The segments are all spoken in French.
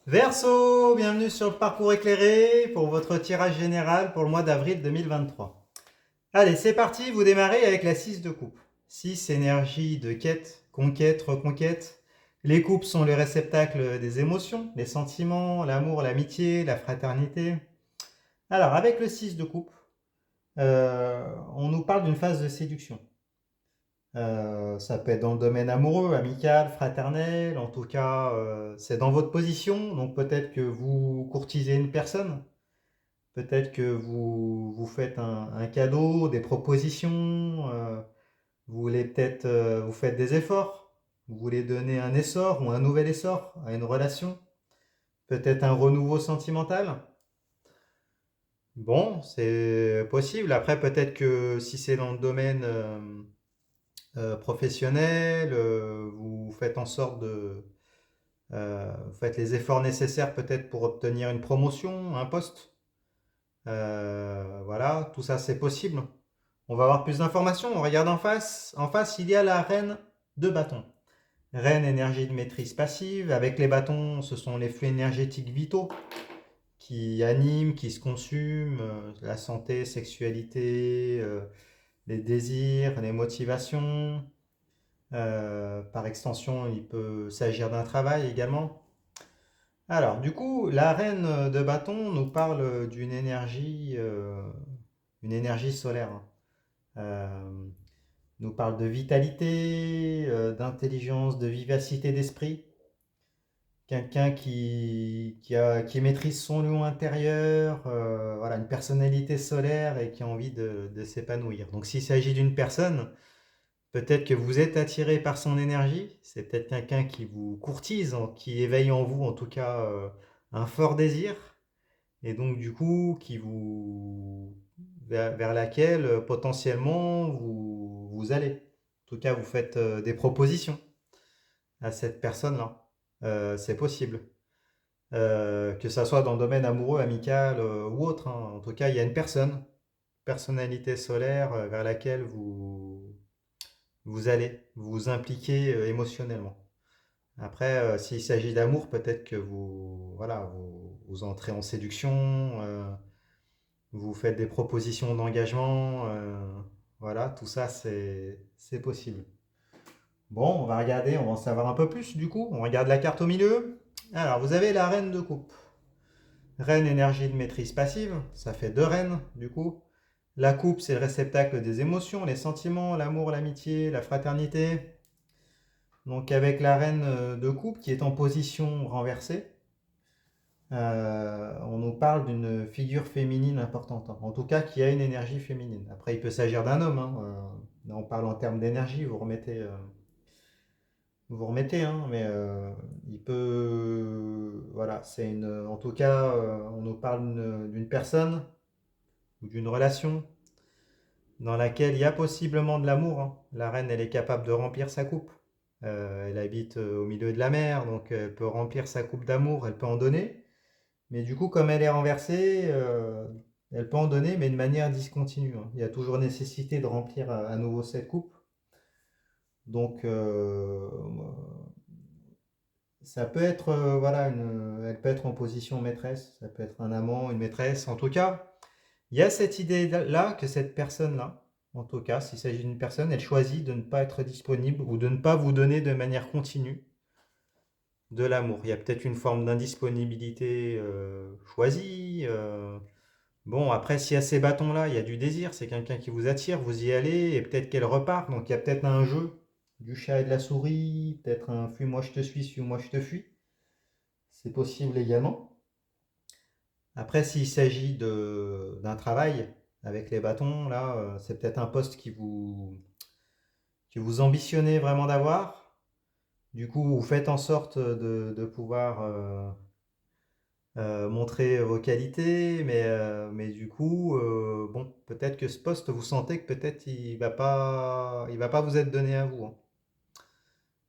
Verseau, bienvenue sur le parcours éclairé pour votre tirage général pour le mois d'avril 2023. Allez, c'est parti, vous démarrez avec la 6 de coupe. 6, énergie de quête, conquête, reconquête. Les coupes sont le réceptacle des émotions, les sentiments, l'amour, l'amitié, la fraternité. Alors, avec le 6 de coupe, on nous parle d'une phase de séduction. Ça peut être dans le domaine amoureux, amical, fraternel, en tout cas, c'est dans votre position, donc peut-être que vous courtisez une personne, peut-être que vous faites un cadeau, des propositions, vous voulez peut-être, vous faites des efforts, vous voulez donner un essor ou un nouvel essor à une relation, peut-être un renouveau sentimental. Bon, c'est possible. Après, peut-être que si c'est dans le domaine professionnel, vous faites en sorte vous faites les efforts nécessaires peut-être pour obtenir une promotion, un poste. Voilà, tout ça c'est possible. On va avoir plus d'informations. On regarde en face. En face, il y a la reine de bâton. Reine, énergie de maîtrise passive. Avec les bâtons, ce sont les flux énergétiques vitaux qui animent, qui se consument. La santé, sexualité, les désirs, les motivations. Par extension, il peut s'agir d'un travail également. Alors, du coup, la reine de bâton nous parle une énergie solaire, hein. Euh, nous parle de vitalité, d'intelligence, de vivacité d'esprit. Quelqu'un qui maîtrise son lion intérieur, voilà, une personnalité solaire et qui a envie de s'épanouir. Donc, s'il s'agit d'une personne, peut-être que vous êtes attiré par son énergie. C'est peut-être quelqu'un qui vous courtise, qui éveille en vous, en tout cas, un fort désir. Et donc, du coup, vers laquelle potentiellement vous allez. En tout cas, vous faites des propositions à cette personne-là. C'est possible. Que ça soit dans le domaine amoureux, amical ou autre, hein. En tout cas, il y a une personnalité solaire vers laquelle vous allez vous impliquer émotionnellement. Après, s'il s'agit d'amour, peut-être que voilà, vous entrez en séduction, vous faites des propositions d'engagement, voilà, tout ça c'est possible. Bon, on va regarder, on va en savoir un peu plus du coup. On regarde la carte au milieu. Alors, vous avez la reine de coupe. Reine énergie de maîtrise passive, ça fait deux reines du coup. La coupe, c'est le réceptacle des émotions, les sentiments, l'amour, l'amitié, la fraternité. Donc avec la reine de coupe qui est en position renversée, on nous parle d'une figure féminine importante, hein. En tout cas qui a une énergie féminine. Après, il peut s'agir d'un homme, hein. Là, on parle en termes d'énergie, vous remettez, hein, mais il peut, voilà, en tout cas, on nous parle d'une personne ou d'une relation dans laquelle il y a possiblement de l'amour, hein. La reine, elle est capable de remplir sa coupe. Elle habite au milieu de la mer, donc elle peut remplir sa coupe d'amour, elle peut en donner. Mais du coup, comme elle est renversée, elle peut en donner, mais de manière discontinue, hein. Il y a toujours nécessité de remplir à nouveau cette coupe. Donc, ça peut être, voilà, elle peut être en position maîtresse, ça peut être un amant, une maîtresse. En tout cas, il y a cette idée-là que cette personne-là, en tout cas, s'il s'agit d'une personne, elle choisit de ne pas être disponible ou de ne pas vous donner de manière continue de l'amour. Il y a peut-être une forme d'indisponibilité choisie. Bon, après, s'il y a ces bâtons-là, il y a du désir, c'est quelqu'un qui vous attire, vous y allez, et peut-être qu'elle repart. Donc il y a peut-être un jeu du chat et de la souris, peut-être un fuis-moi je te suis-moi je te fuis. C'est possible également. Après, s'il s'agit d'un travail avec les bâtons, là, c'est peut-être un poste que vous ambitionnez vraiment d'avoir. Du coup, vous faites en sorte de pouvoir montrer vos qualités, mais du coup, bon, peut-être que ce poste, vous sentez que peut-être il va pas vous être donné à vous, hein.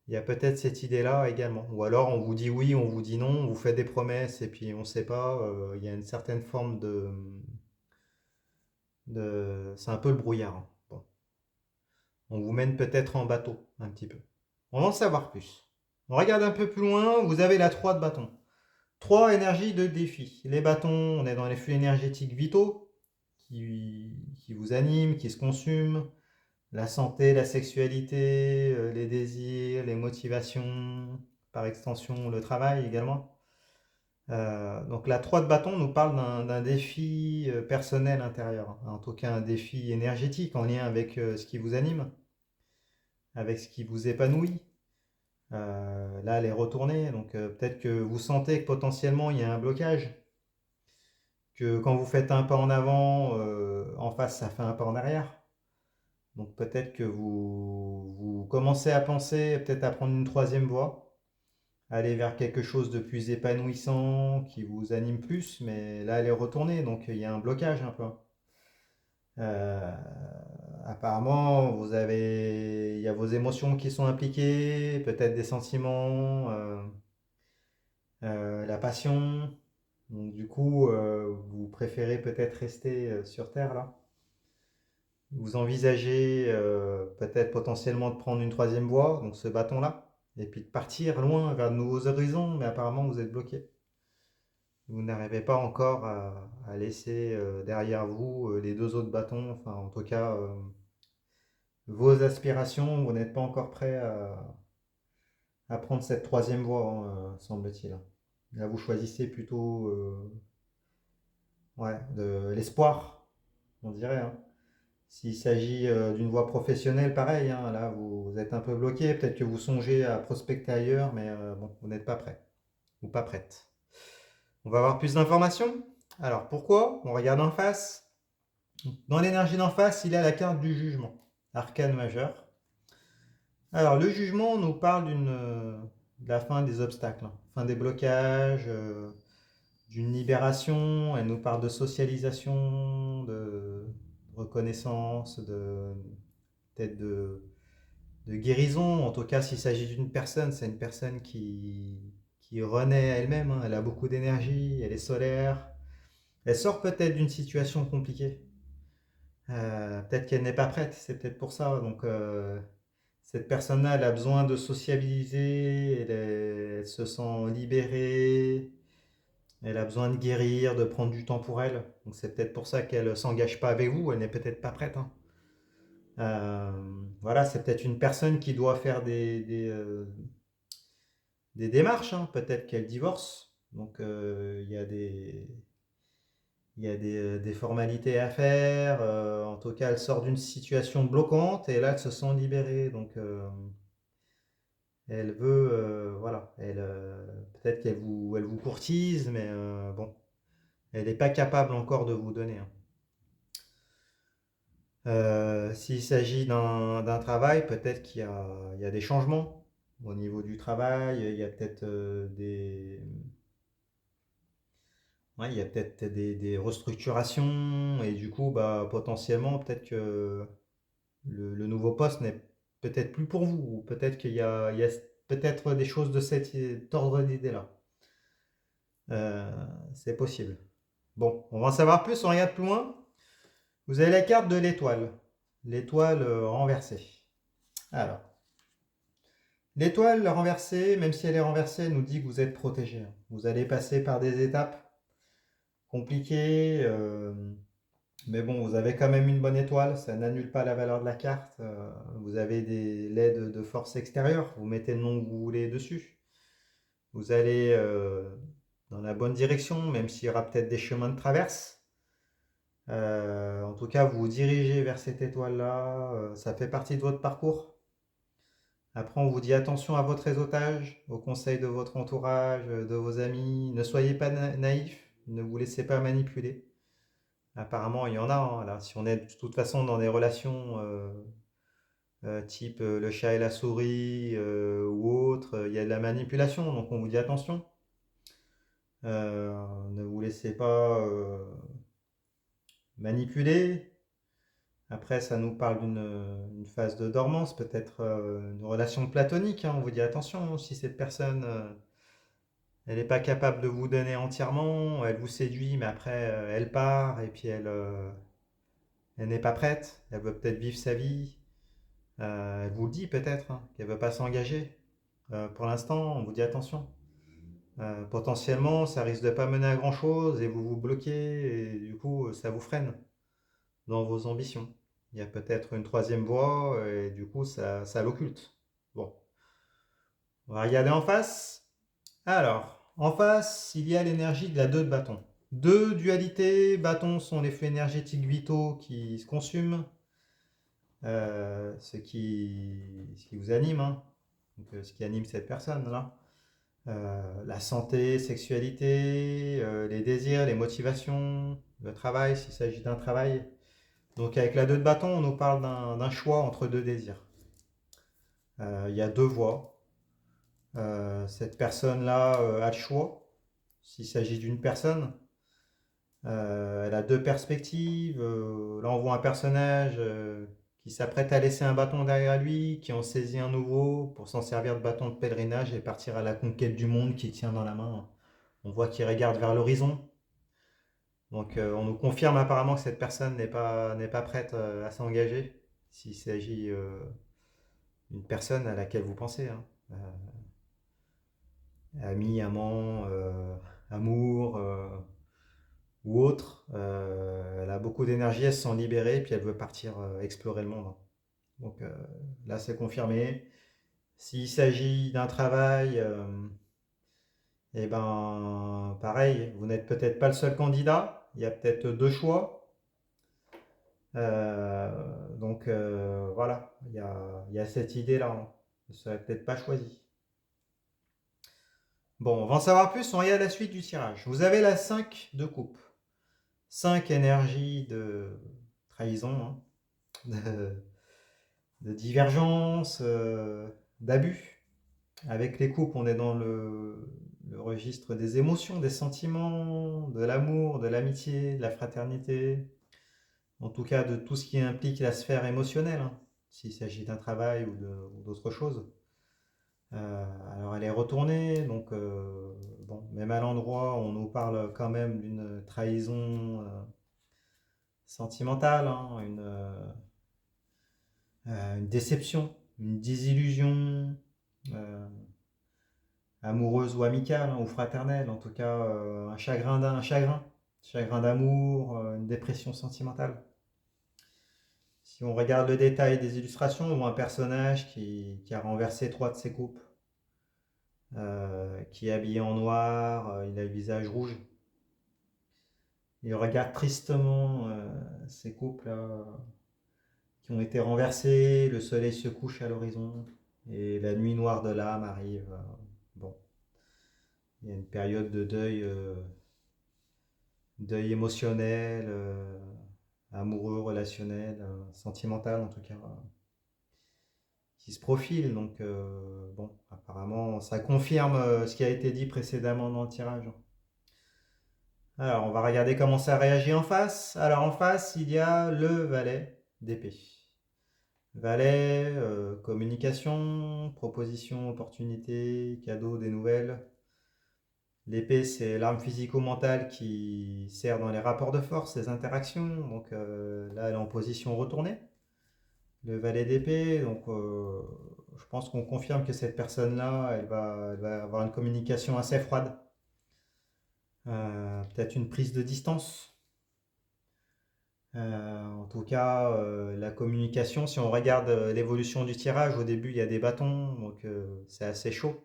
Il y a peut-être cette idée-là également. Ou alors on vous dit oui, on vous dit non, on vous fait des promesses et puis on ne sait pas. Il y a une certaine forme c'est un peu le brouillard, hein. Bon. On vous mène peut-être en bateau un petit peu. On va en savoir plus. On regarde un peu plus loin, vous avez la 3 de bâton. Trois énergies de défi. Les bâtons, on est dans les flux énergétiques vitaux qui vous animent, qui se consument. La santé, la sexualité, les désirs, les motivations, par extension le travail également. Donc la 3 de bâton nous parle d'un défi personnel intérieur, en tout cas un défi énergétique en lien avec ce qui vous anime, avec ce qui vous épanouit. Là, elle est retournée, donc peut-être que vous sentez que potentiellement il y a un blocage, que quand vous faites un pas en avant, en face ça fait un pas en arrière. Donc peut-être que vous commencez à penser, peut-être à prendre une troisième voie, aller vers quelque chose de plus épanouissant, qui vous anime plus, mais là elle est retournée, donc il y a un blocage un peu. Euh, Apparemment, il y a vos émotions qui sont impliquées, peut-être des sentiments, la passion. Donc du coup, vous préférez peut-être rester sur Terre là. Vous envisagez peut-être potentiellement de prendre une troisième voie, donc ce bâton-là, et puis de partir loin vers de nouveaux horizons, mais apparemment vous êtes bloqué. Vous n'arrivez pas encore à laisser derrière vous les deux autres bâtons, enfin en tout cas vos aspirations, vous n'êtes pas encore prêt à prendre cette troisième voie, hein, semble-t-il. Là vous choisissez plutôt ouais, de l'espoir, on dirait, hein. S'il s'agit d'une voie professionnelle, pareil, hein, là vous êtes un peu bloqué, peut-être que vous songez à prospecter ailleurs, mais bon, vous n'êtes pas prêt ou pas prête. On va avoir plus d'informations. Alors pourquoi? On regarde en face. Dans l'énergie d'en face, il y a la carte du jugement, arcane majeur. Alors le jugement nous parle de la fin des obstacles, hein, fin des blocages, d'une libération. Elle nous parle de socialisation, de reconnaissance, peut-être de guérison. En tout cas, s'il s'agit d'une personne, c'est une personne qui renaît à elle-même, hein. Elle a beaucoup d'énergie, elle est solaire. Elle sort peut-être d'une situation compliquée. Peut-être qu'elle n'est pas prête, c'est peut-être pour ça. Donc, cette personne-là, elle a besoin de sociabiliser, elle se sent libérée, elle a besoin de guérir, de prendre du temps pour elle. Donc, c'est peut-être pour ça qu'elle ne s'engage pas avec vous, elle n'est peut-être pas prête, hein. Euh, voilà, c'est peut-être une personne qui doit faire des démarches, hein. Peut-être qu'elle divorce. Donc, il y a des formalités à faire. En tout cas, elle sort d'une situation bloquante et là, elle se sent libérée. Donc, elle veut, voilà, peut-être elle vous courtise, mais bon, elle n'est pas capable encore de vous donner, hein. S'il s'agit d'un travail, peut-être il y a des changements au niveau du travail. Il y a peut-être ouais, il y a peut-être des restructurations et du coup, bah, potentiellement, peut-être que nouveau poste n'est peut-être plus pour vous, ou peut-être il y a peut-être des choses de cet ordre d'idée-là. Euh, c'est possible. Bon, on va en savoir plus, on regarde plus loin. Vous avez la carte de l'étoile renversée. Alors, l'étoile renversée, même si elle est renversée, nous dit que vous êtes protégé. Vous allez passer par des étapes compliquées, mais bon, vous avez quand même une bonne étoile, ça n'annule pas la valeur de la carte. Vous avez l'aide de forces extérieures, vous mettez le nom que vous voulez dessus. Vous allez dans la bonne direction, même s'il y aura peut-être des chemins de traverse. En tout cas, vous vous dirigez vers cette étoile-là, ça fait partie de votre parcours. Après, on vous dit attention à votre réseautage, aux conseils de votre entourage, de vos amis. Ne soyez pas naïf, ne vous laissez pas manipuler. Apparemment, il y en a, hein, là. Si on est de toute façon dans des relations type le chat et la souris ou autre, il y a de la manipulation, donc on vous dit attention. Ne vous laissez pas manipuler. Après, ça nous parle d'une phase de dormance, peut-être une relation platonique, hein. On vous dit attention, si cette personne elle n'est pas capable de vous donner entièrement, elle vous séduit, mais après elle part et puis elle n'est pas prête, elle veut peut-être vivre sa vie. Elle vous le dit peut-être, hein, qu'elle ne veut pas s'engager. Pour l'instant, on vous dit attention. Potentiellement, ça risque de pas mener à grand-chose et vous vous bloquez et du coup, ça vous freine dans vos ambitions. Il y a peut-être une troisième voie et du coup, ça l'occulte. Bon, on va regarder en face. Alors, en face, il y a l'énergie de la 2 de bâton. Deux dualités, bâtons sont les flux énergétiques vitaux qui se consument, ce qui vous anime, hein. Donc, ce qui anime cette personne-là. La santé, sexualité, les désirs, les motivations, le travail, s'il s'agit d'un travail. Donc avec la 2 de bâton, on nous parle d'un choix entre deux désirs. Il y a deux voies. Cette personne-là a le choix. S'il s'agit d'une personne, elle a deux perspectives. Là, on voit un personnage qui s'apprête à laisser un bâton derrière lui, qui en saisit un nouveau pour s'en servir de bâton de pèlerinage et partir à la conquête du monde qu'il tient dans la main. On voit qu'il regarde vers l'horizon. Donc, on nous confirme apparemment que cette personne n'est pas prête à s'engager s'il s'agit d'une personne à laquelle vous pensez, hein. Ami, amant, amour ou autre. Elle a beaucoup d'énergie, elle se sent libérée, puis elle veut partir explorer le monde, hein. Donc là, c'est confirmé. S'il s'agit d'un travail, eh ben, pareil, vous n'êtes peut-être pas le seul candidat. Il y a peut-être deux choix. Donc voilà, il y a cette idée-là, hein. Vous ne serez peut-être pas choisi. Bon, on va en savoir plus, on regarde la suite du tirage. Vous avez la 5 de coupe. 5 énergies de trahison, hein, de divergence, d'abus. Avec les coupes, on est dans le registre des émotions, des sentiments, de l'amour, de l'amitié, de la fraternité, en tout cas de tout ce qui implique la sphère émotionnelle, hein, s'il s'agit d'un travail ou d'autre chose. Alors elle est retournée, donc bon, même à l'endroit, on nous parle quand même d'une trahison sentimentale, hein, une déception, une désillusion, euh, amoureuse ou amicale, hein, ou fraternelle, en tout cas un chagrin d'amour, une dépression sentimentale. Si on regarde le détail des illustrations, on voit un personnage qui a renversé 3 de ses coupes, qui est habillé en noir, il a le visage rouge. Il regarde tristement ces coupes là qui ont été renversées, le soleil se couche à l'horizon et la nuit noire de l'âme arrive. Bon, il y a une période de deuil émotionnel, amoureux, relationnel, sentimental en tout cas, qui se profile. Donc bon, apparemment ça confirme ce qui a été dit précédemment dans le tirage. Alors, on va regarder comment ça réagit en face. Alors, en face, il y a le valet d'épée. Valet, communication, proposition, opportunité, cadeau, des nouvelles. L'épée, c'est l'arme physico-mentale qui sert dans les rapports de force, les interactions. Donc là, elle est en position retournée. Le valet d'épée, donc je pense qu'on confirme que cette personne-là, elle va avoir une communication assez froide. Peut-être une prise de distance. En tout cas, la communication, si on regarde l'évolution du tirage, au début il y a des bâtons, donc c'est assez chaud,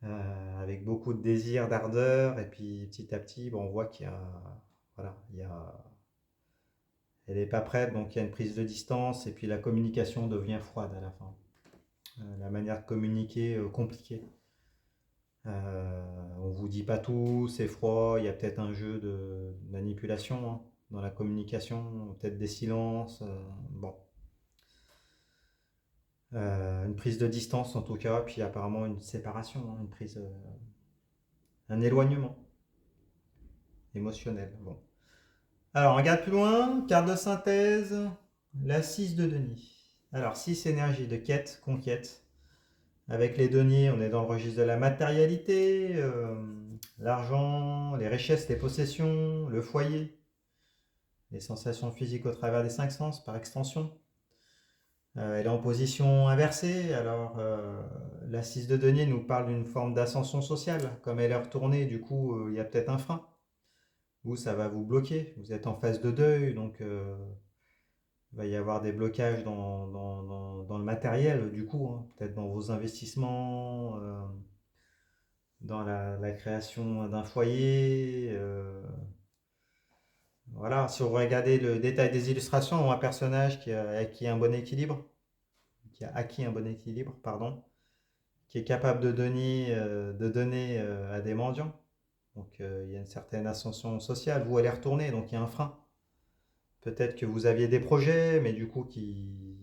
avec beaucoup de désir, d'ardeur, et puis petit à petit, bon, on voit qu'il y a, voilà, elle n'est pas prête, donc il y a une prise de distance, et puis la communication devient froide à la fin. La manière de communiquer compliquée. On vous dit pas tout, c'est froid, il y a peut-être un jeu de manipulation, hein, dans la communication, peut-être des silences, bon. Une prise de distance en tout cas, puis apparemment une séparation, hein, un éloignement émotionnel. Bon. Alors on regarde plus loin, carte de synthèse, la 6 de denier. Alors 6 énergie de quête, conquête. Avec les deniers, on est dans le registre de la matérialité, l'argent, les richesses, les possessions, le foyer, les sensations physiques au travers des 5 sens par extension. Elle est en position inversée, alors la 6 de denier nous parle d'une forme d'ascension sociale. Comme elle est retournée, du coup, il y a peut-être un frein. Vous, ça va vous bloquer. Vous êtes en phase de deuil, donc il va y avoir des blocages dans le matériel, du coup, hein. Peut-être dans vos investissements, dans la création d'un foyer. Voilà, si vous regardez le détail des illustrations, on voit un personnage qui a acquis un bon équilibre, pardon, qui est capable de donner à des mendiants. Donc il y a une certaine ascension sociale. Vous, elle est retournée, donc il y a un frein. Peut-être que vous aviez des projets, mais du coup qui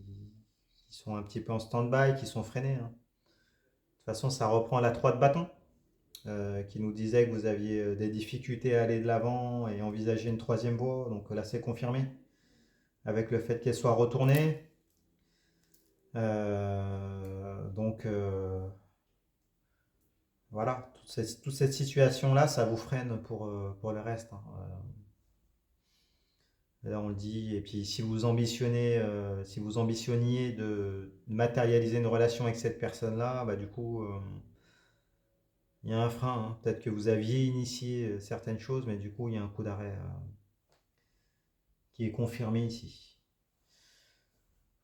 sont un petit peu en stand-by, qui sont freinés, hein. De toute façon, ça reprend la 3 de bâton, qui nous disait que vous aviez des difficultés à aller de l'avant et envisager une troisième voie. Donc là, c'est confirmé avec le fait qu'elle soit retournée. Donc voilà, toute cette situation-là, ça vous freine pour le reste, hein. Là, on le dit. Et puis, si vous ambitionniez de matérialiser une relation avec cette personne-là, bah, du coup, il y a un frein, hein. Peut-être que vous aviez initié certaines choses, mais du coup, il y a un coup d'arrêt qui est confirmé ici.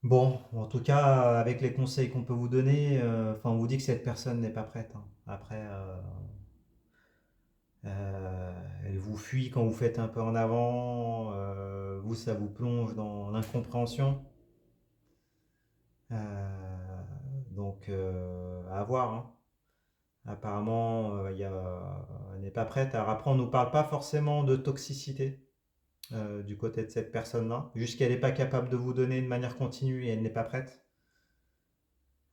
Bon, en tout cas, avec les conseils qu'on peut vous donner, enfin, on vous dit que cette personne n'est pas prête, hein. Après, elle vous fuit quand vous faites un peu en avant. Vous, ça vous plonge dans l'incompréhension. Donc, à voir, hein. Apparemment, elle n'est pas prête. Alors après, on ne nous parle pas forcément de toxicité du côté de cette personne-là. Juste qu'elle n'est pas capable de vous donner de manière continue et elle n'est pas prête.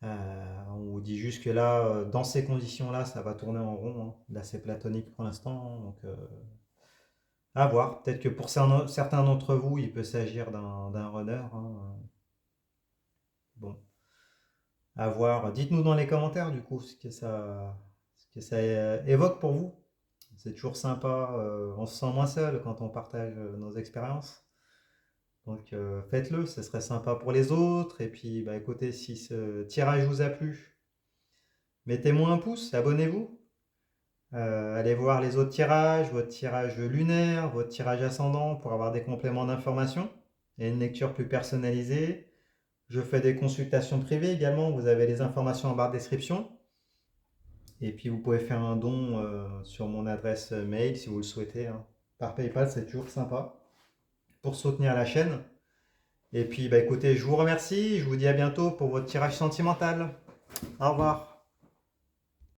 On vous dit juste que là, dans ces conditions-là, ça va tourner en rond, hein. Là, c'est platonique pour l'instant. Donc, à voir. Peut-être que pour certains d'entre vous, il peut s'agir d'un runner, hein. Bon, à voir. Dites-nous dans les commentaires, du coup, ce que ça évoque pour vous. C'est toujours sympa. On se sent moins seul quand on partage nos expériences. Donc faites-le, ce serait sympa pour les autres. Et puis bah, écoutez, si ce tirage vous a plu, mettez-moi un pouce, abonnez-vous. Allez voir les autres tirages, votre tirage lunaire, votre tirage ascendant pour avoir des compléments d'information et une lecture plus personnalisée. Je fais des consultations privées également, vous avez les informations en barre de description. Et puis vous pouvez faire un don sur mon adresse mail si vous le souhaitez, hein. Par PayPal, c'est toujours sympa pour soutenir la chaîne. Et puis bah écoutez, je vous remercie, je vous dis à bientôt pour votre tirage sentimental. Au revoir.